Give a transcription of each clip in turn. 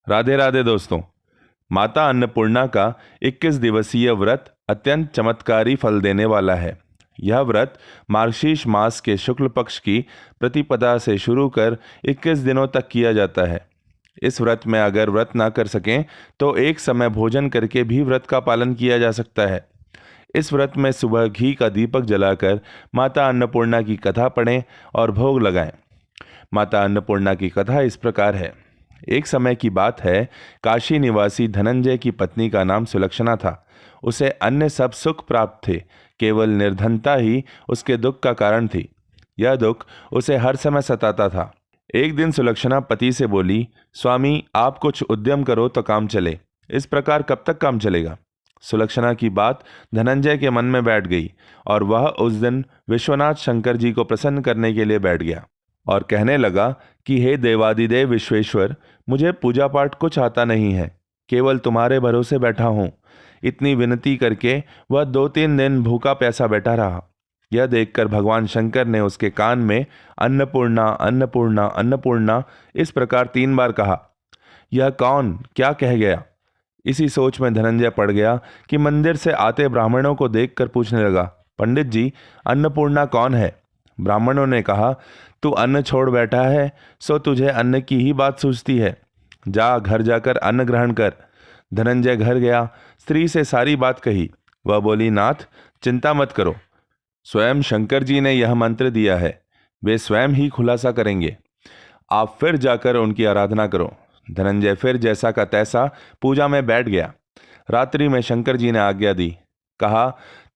राधे राधे दोस्तों। माता अन्नपूर्णा का 21 दिवसीय व्रत अत्यंत चमत्कारी फल देने वाला है। यह व्रत मार्गशीर्ष मास के शुक्ल पक्ष की प्रतिपदा से शुरू कर 21 दिनों तक किया जाता है। इस व्रत में अगर व्रत ना कर सकें तो एक समय भोजन करके भी व्रत का पालन किया जा सकता है। इस व्रत में सुबह घी का दीपक जलाकर माता अन्नपूर्णा की कथा पढ़ें और भोग लगाएं। माता अन्नपूर्णा की कथा इस प्रकार है। एक समय की बात है, काशी निवासी धनंजय की पत्नी का नाम सुलक्षणा था। उसे अन्य सब सुख प्राप्त थे, केवल निर्धनता ही उसके दुख का कारण थी। यह दुख उसे हर समय सताता था। एक दिन सुलक्षणा पति से बोली, स्वामी आप कुछ उद्यम करो तो काम चले। इस प्रकार कब तक काम चलेगा? सुलक्षणा की बात धनंजय के मन में बैठ गई और वह उस दिन विश्वनाथ शंकर जी को प्रसन्न करने के लिए बैठ गया और कहने लगा कि हे देवादिदेव विश्वेश्वर, मुझे पूजा पाठ कुछ आता नहीं है, केवल तुम्हारे भरोसे बैठा हूँ। इतनी विनती करके वह 2-3 दिन भूखा प्यासा बैठा रहा। यह देखकर भगवान शंकर ने उसके कान में अन्नपूर्णा अन्नपूर्णा अन्नपूर्णा इस प्रकार 3 बार कहा। यह कौन क्या कह गया? इसी सोच में धनंजय पड़ गया कि मंदिर से आते ब्राह्मणों को देखकर पूछने लगा, पंडित जी अन्नपूर्णा कौन है? ब्राह्मणों ने कहा, तू अन्न छोड़ बैठा है सो तुझे अन्न की ही बात सूझती है। जा घर जाकर अन्न ग्रहण कर। धनंजय घर गया, स्त्री से सारी बात कही। वह बोली, नाथ चिंता मत करो, स्वयं शंकर जी ने यह मंत्र दिया है, वे स्वयं ही खुलासा करेंगे। आप फिर जाकर उनकी आराधना करो। धनंजय फिर जैसा का तैसा पूजा में बैठ गया। रात्रि में शंकर जी ने आज्ञा दी, कहा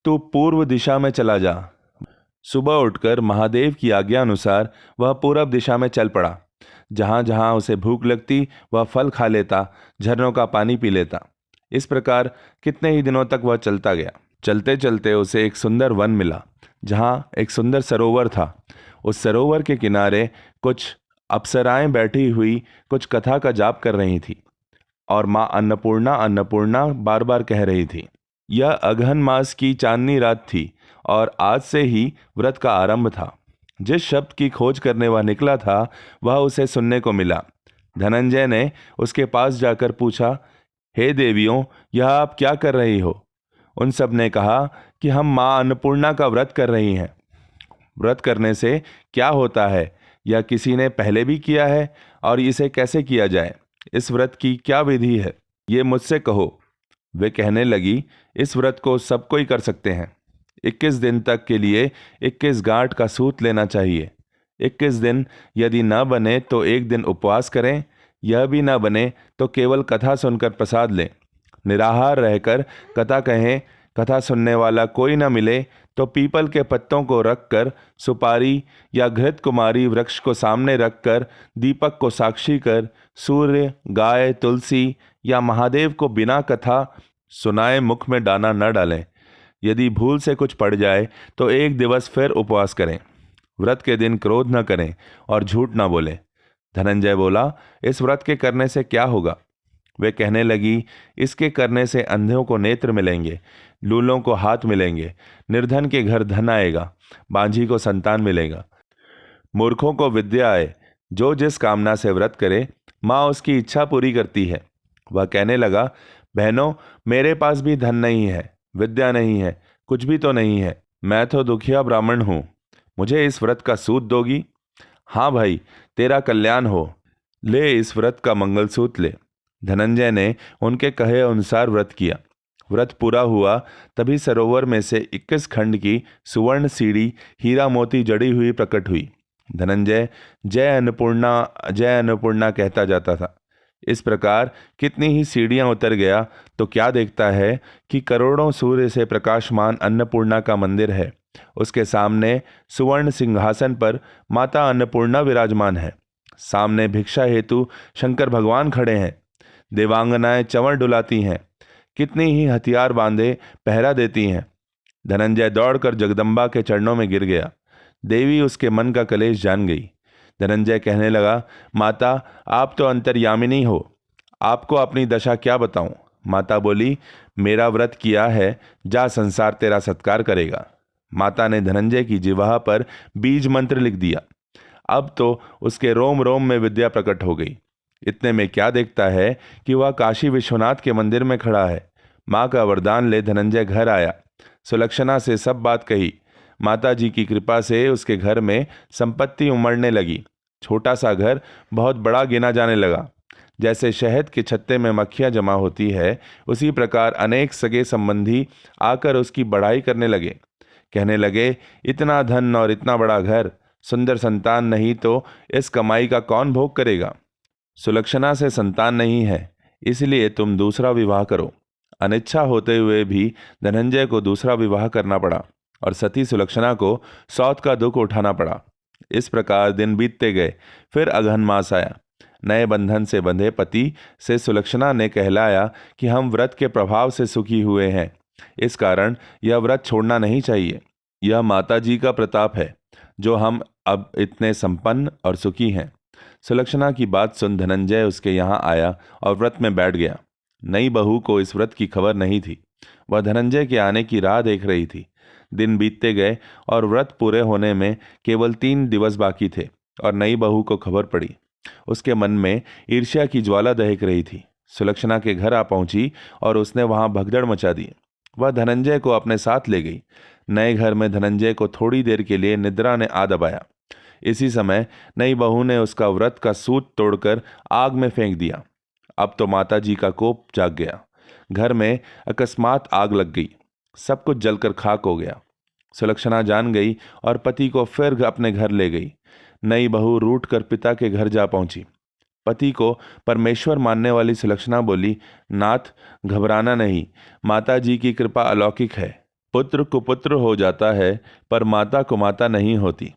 तू पूर्व दिशा में चला जा। सुबह उठकर महादेव की आज्ञा अनुसार वह पूरब दिशा में चल पड़ा। जहां जहां उसे भूख लगती वह फल खा लेता, झरनों का पानी पी लेता। इस प्रकार कितने ही दिनों तक वह चलता गया। चलते चलते उसे एक सुंदर वन मिला, जहां एक सुंदर सरोवर था। उस सरोवर के किनारे कुछ अप्सराएं बैठी हुई कुछ कथा का जाप कर रही थी और माँ अन्नपूर्णा अन्नपूर्णा बार बार कह रही थी। यह अगहन मास की चांदनी रात थी और आज से ही व्रत का आरंभ था। जिस शब्द की खोज करने वह निकला था वह उसे सुनने को मिला। धनंजय ने उसके पास जाकर पूछा, हे देवियों, यह आप क्या कर रही हो? उन सब ने कहा कि हम माँ अन्नपूर्णा का व्रत कर रही हैं। व्रत करने से क्या होता है, या किसी ने पहले भी किया है, और इसे कैसे किया जाए? इस व्रत की क्या विधि है, ये मुझसे कहो। वे कहने लगी, इस व्रत को सब कोई कर सकते हैं। 21 दिन तक के लिए 21 गांठ का सूत लेना चाहिए। 21 दिन यदि न बने तो एक दिन उपवास करें। यह भी न बने तो केवल कथा सुनकर प्रसाद लें। निराहार रहकर कथा कहें। कथा सुनने वाला कोई न मिले तो पीपल के पत्तों को रखकर, सुपारी या घृत कुमारी वृक्ष को सामने रखकर, दीपक को साक्षी कर, सूर्य, गाय, तुलसी या महादेव को बिना कथा सुनाए मुख में दाना न डालें। यदि भूल से कुछ पड़ जाए तो एक दिवस फिर उपवास करें। व्रत के दिन क्रोध न करें और झूठ न बोलें। धनंजय बोला, इस व्रत के करने से क्या होगा? वे कहने लगी, इसके करने से अंधों को नेत्र मिलेंगे, लूलों को हाथ मिलेंगे, निर्धन के घर धन आएगा, बांझी को संतान मिलेगा, मूर्खों को विद्या आए। जो जिस कामना से व्रत करे माँ उसकी इच्छा पूरी करती है। वह कहने लगा, बहनों मेरे पास भी धन नहीं है, विद्या नहीं है, कुछ भी तो नहीं है। मैं तो दुखिया ब्राह्मण हूँ, मुझे इस व्रत का सूत दोगी? हाँ भाई, तेरा कल्याण हो, ले इस व्रत का मंगलसूत्र ले। धनंजय ने उनके कहे अनुसार व्रत किया। व्रत पूरा हुआ तभी सरोवर में से 21 खंड की सुवर्ण सीढ़ी हीरा मोती जड़ी हुई प्रकट हुई। धनंजय जय अन्नपूर्णा कहता जाता था। इस प्रकार कितनी ही सीढ़ियां उतर गया तो क्या देखता है कि करोड़ों सूर्य से प्रकाशमान अन्नपूर्णा का मंदिर है। उसके सामने सुवर्ण सिंहासन पर माता अन्नपूर्णा विराजमान है। सामने भिक्षा हेतु शंकर भगवान खड़े हैं। देवांगनाएं चंवर डुलाती हैं। कितनी ही हथियार बांधे पहरा देती हैं। धनंजय दौड़कर जगदम्बा के चरणों में गिर गया। देवी उसके मन का कलेश जान गई। धनंजय कहने लगा, माता आप तो अंतर्यामिनी हो, आपको अपनी दशा क्या बताऊं? माता बोली, मेरा व्रत किया है, जा संसार तेरा सत्कार करेगा। माता ने धनंजय की जिह्वा पर बीज मंत्र लिख दिया। अब तो उसके रोम रोम में विद्या प्रकट हो गई। इतने में क्या देखता है कि वह काशी विश्वनाथ के मंदिर में खड़ा है। माँ का वरदान ले धनंजय घर आया। सुलक्षणा से सब बात कही। माता जी की कृपा से उसके घर में संपत्ति उमड़ने लगी। छोटा सा घर बहुत बड़ा गिना जाने लगा। जैसे शहद के छत्ते में मक्खियां जमा होती है, उसी प्रकार अनेक सगे संबंधी आकर उसकी बढ़ाई करने लगे। कहने लगे, इतना धन और इतना बड़ा घर, सुंदर संतान नहीं तो इस कमाई का कौन भोग करेगा। सुलक्षणा से संतान नहीं है, इसलिए तुम दूसरा विवाह करो। अनिच्छा होते हुए भी धनंजय को दूसरा विवाह करना पड़ा और सती सुलक्षणा को सौत का दुख उठाना पड़ा। इस प्रकार दिन बीतते गए। फिर अगहन मास आया। नए बंधन से बंधे पति से सुलक्षणा ने कहलाया कि हम व्रत के प्रभाव से सुखी हुए हैं, इस कारण यह व्रत छोड़ना नहीं चाहिए। यह माता जी का प्रताप है जो हम अब इतने संपन्न और सुखी हैं। सुलक्षणा की बात सुन धनंजय उसके यहाँ आया और व्रत में बैठ गया। नई बहू को इस व्रत की खबर नहीं थी। वह धनंजय के आने की राह देख रही थी। दिन बीतते गए और व्रत पूरे होने में केवल 3 दिवस बाकी थे और नई बहू को खबर पड़ी। उसके मन में ईर्ष्या की ज्वाला दहक रही थी। सुलक्षणा के घर आ पहुंची और उसने वहां भगदड़ मचा दी। वह धनंजय को अपने साथ ले गई। नए घर में धनंजय को थोड़ी देर के लिए निद्रा ने आ दबाया। इसी समय नई बहू ने उसका व्रत का सूत तोड़कर आग में फेंक दिया। अब तो माता जी का कोप जाग गया। घर में अकस्मात आग लग गई। सब कुछ जलकर खाक हो गया। सुलक्षणा जान गई और पति को फिर अपने घर ले गई। नई बहू रूठ कर पिता के घर जा पहुंची। पति को परमेश्वर मानने वाली सुलक्षणा बोली, नाथ, घबराना नहीं, माता जी की कृपा अलौकिक है। पुत्र कुपुत्र हो जाता है पर माता कुमाता नहीं होती।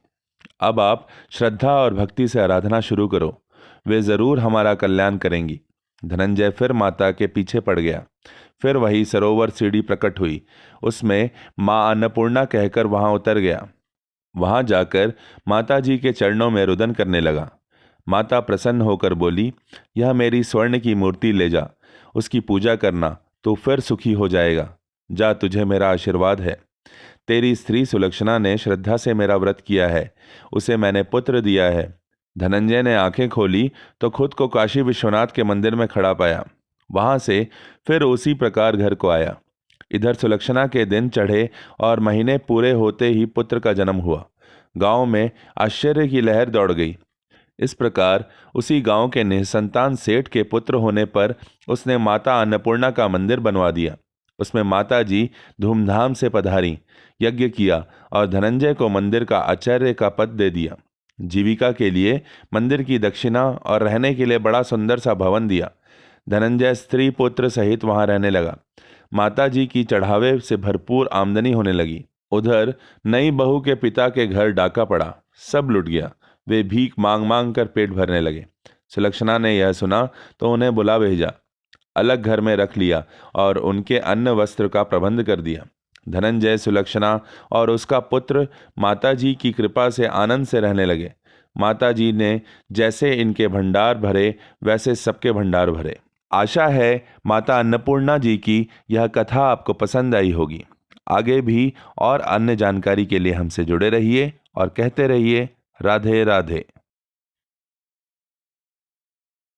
अब आप श्रद्धा और भक्ति से आराधना शुरू करो, वे जरूर हमारा कल्याण करेंगी। धनंजय फिर माता के पीछे पड़ गया। फिर वही सरोवर सीढ़ी प्रकट हुई। उसमें माँ अन्नपूर्णा कहकर वहां उतर गया। वहां जाकर माता जी के चरणों में रुदन करने लगा। माता प्रसन्न होकर बोली, यह मेरी स्वर्ण की मूर्ति ले जा, उसकी पूजा करना तो फिर सुखी हो जाएगा। जा, तुझे मेरा आशीर्वाद है। तेरी स्त्री सुलक्षणा ने श्रद्धा से मेरा व्रत किया है, उसे मैंने पुत्र दिया है। धनंजय ने आंखें खोली तो खुद को काशी विश्वनाथ के मंदिर में खड़ा पाया। वहां से फिर उसी प्रकार घर को आया। इधर सुलक्षणा के दिन चढ़े और महीने पूरे होते ही पुत्र का जन्म हुआ। गांव में आश्चर्य की लहर दौड़ गई। इस प्रकार उसी गांव के निसंतान सेठ के पुत्र होने पर उसने माता अन्नपूर्णा का मंदिर बनवा दिया। उसमें माता जी धूमधाम से पधारी, यज्ञ किया और धनंजय को मंदिर का आचार्य का पद दे दिया। जीविका के लिए मंदिर की दक्षिणा और रहने के लिए बड़ा सुंदर सा भवन दिया। धनंजय स्त्री पुत्र सहित वहां रहने लगा। माता जी की चढ़ावे से भरपूर आमदनी होने लगी। उधर नई बहू के पिता के घर डाका पड़ा, सब लुट गया। वे भीख मांग मांग कर पेट भरने लगे। सुलक्षणा ने यह सुना तो उन्हें बुला भेजा, अलग घर में रख लिया और उनके अन्न वस्त्र का प्रबंध कर दिया। धनंजय, सुलक्षणा और उसका पुत्र माता जी की कृपा से आनंद से रहने लगे। माता जी ने जैसे इनके भंडार भरे वैसे सबके भंडार भरे। आशा है माता अन्नपूर्णा जी की यह कथा आपको पसंद आई होगी। आगे भी और अन्य जानकारी के लिए हमसे जुड़े रहिए और कहते रहिए, राधे राधे।